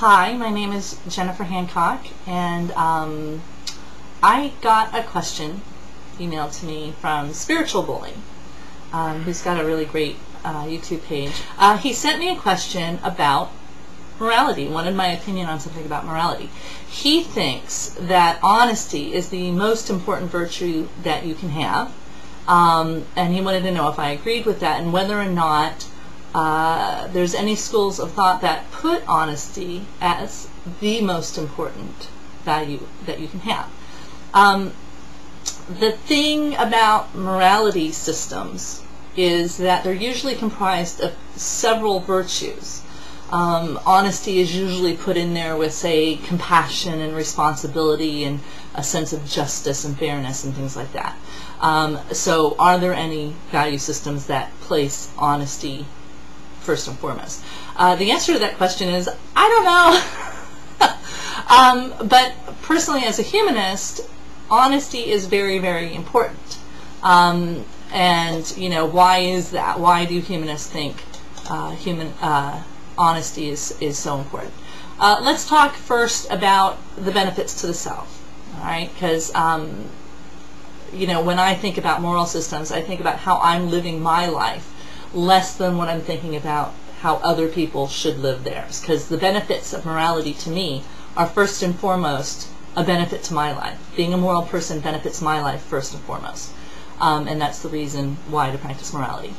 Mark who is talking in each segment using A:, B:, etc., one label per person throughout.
A: Hi, my name is Jennifer Hancock, and I got a question emailed to me from Spiritual Bully, who's got a really great YouTube page. He sent me a question about morality, wanted my opinion on something about morality. He thinks that honesty is the most important virtue that you can have, and he wanted to know if I agreed with that and whether or not there's any schools of thought that put honesty as the most important value that you can have. The thing about morality systems is that they're usually comprised of several virtues. Honesty is usually put in there with, say, compassion and responsibility and a sense of justice and fairness and things like that. So are there any value systems that place honesty first and foremost? The answer to that question is, I don't know. But personally, as a humanist, honesty is very, very important. And, you know, why is that? Why do humanists think honesty is so important? Let's talk first about the benefits to the self, all right? Because, you know, when I think about moral systems, I think about how I'm living my life less than what I'm thinking about how other people should live theirs. Because the benefits of morality to me are first and foremost a benefit to my life. Being a moral person benefits my life first and foremost. And that's the reason why to practice morality.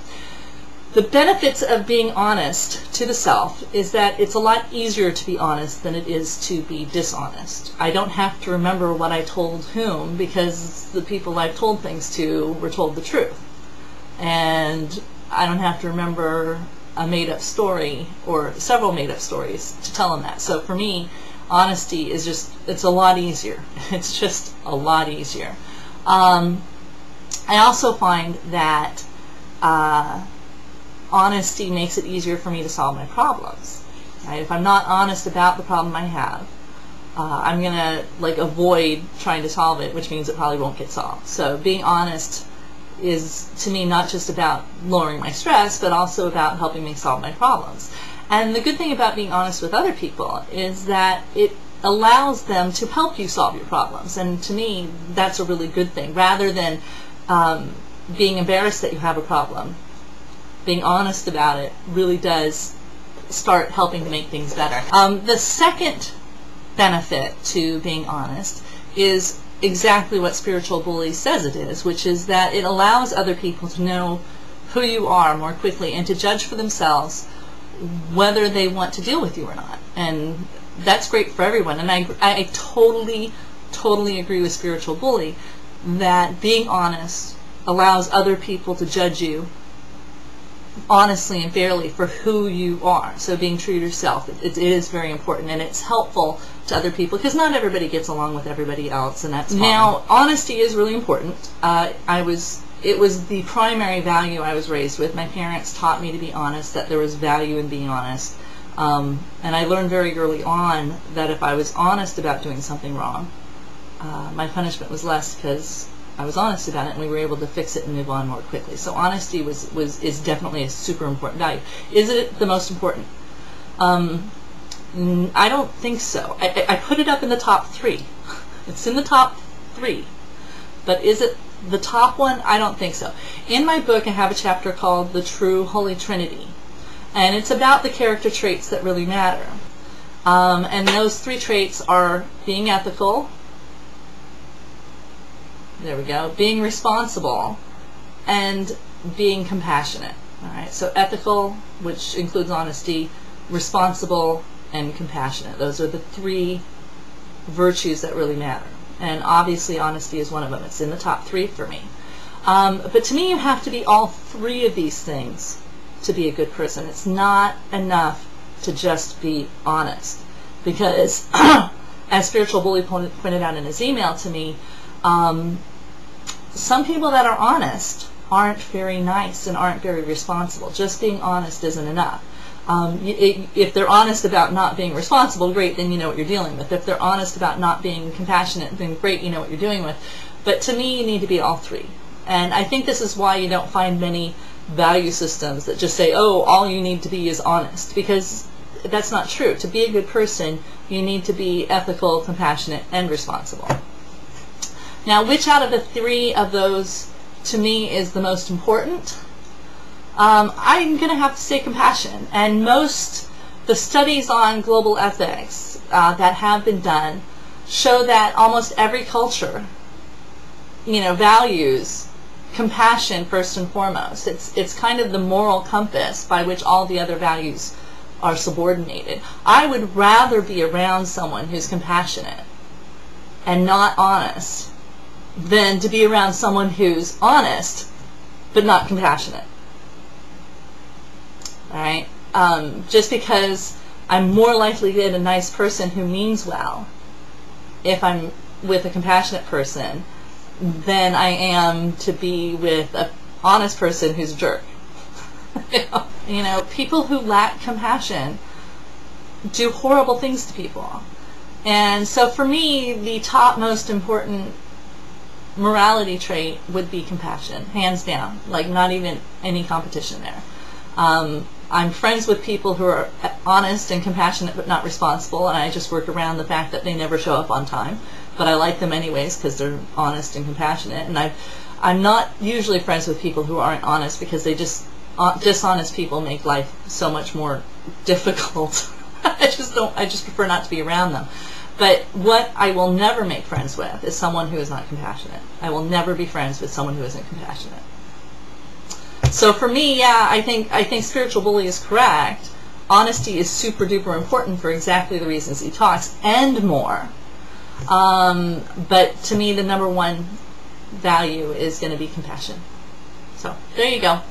A: The benefits of being honest to the self is that it's a lot easier to be honest than it is to be dishonest. I don't have to remember what I told whom because the people I've told things to were told the truth. And I don't have to remember a made-up story or several made-up stories to tell them that. So for me, honesty is just, it's a lot easier. It's just a lot easier. I also find that honesty makes it easier for me to solve my problems. Right? If I'm not honest about the problem I have, I'm going to avoid trying to solve it, which means it probably won't get solved. So being honest is, to me, not just about lowering my stress, but also about helping me solve my problems. And the good thing about being honest with other people is that it allows them to help you solve your problems. And to me, that's a really good thing. Rather than being embarrassed that you have a problem, being honest about it really does start helping to make things better. The second benefit to being honest is exactly what Spiritual Bully says it is, which is that it allows other people to know who you are more quickly and to judge for themselves whether they want to deal with you or not. And that's great for everyone. And I totally agree with Spiritual Bully that being honest allows other people to judge you honestly and fairly for who you are. So being true to yourself, it is very important, and it's helpful to other people because not everybody gets along with everybody else, and that's fine. Now, honesty is really important. It was the primary value I was raised with. My parents taught me to be honest, that there was value in being honest. And I learned very early on that if I was honest about doing something wrong, my punishment was less because I was honest about it and we were able to fix it and move on more quickly. So honesty is definitely a super important value. Is it the most important? I don't think so. I put it up in the top 3. It's in the top 3. But is it the top one? I don't think so. In my book, I have a chapter called The True Holy Trinity. And it's about the character traits that really matter. And those 3 traits are being ethical, there we go, being responsible, and being compassionate. All right, so ethical, which includes honesty, responsible, and compassionate. Those are the 3 virtues that really matter. And obviously honesty is one of them. It's in the top 3 for me. But to me, you have to be all 3 of these things to be a good person. It's not enough to just be honest. Because, as Spiritual Bully pointed out in his email to me, some people that are honest aren't very nice and aren't very responsible. Just being honest isn't enough. If they're honest about not being responsible, great, then you know what you're dealing with. If they're honest about not being compassionate, then great, you know what you're dealing with. But to me, you need to be all 3. And I think this is why you don't find many value systems that just say, oh, all you need to be is honest. Because that's not true. To be a good person, you need to be ethical, compassionate, and responsible. Now, which out of the three of those, to me, is the most important? I'm going to have to say compassion. And the studies on global ethics that have been done show that almost every culture, values compassion first and foremost. It's kind of the moral compass by which all the other values are subordinated. I would rather be around someone who's compassionate and not honest than to be around someone who's honest but not compassionate. Alright? Just because I'm more likely to get a nice person who means well if I'm with a compassionate person than I am to be with an honest person who's a jerk. People who lack compassion do horrible things to people. And so for me, the top most important morality trait would be compassion, hands down, like not even any competition there. I'm friends with people who are honest and compassionate but not responsible, and I just work around the fact that they never show up on time. But I like them anyways because they're honest and compassionate. And I'm not usually friends with people who aren't honest because dishonest people make life so much more difficult. I just prefer not to be around them. But what I will never make friends with is someone who is not compassionate. I will never be friends with someone who isn't compassionate. So for me, yeah, I think spiritual bully is correct. Honesty is super duper important for exactly the reasons he talks and more. But to me, the number one value is going to be compassion. So there you go.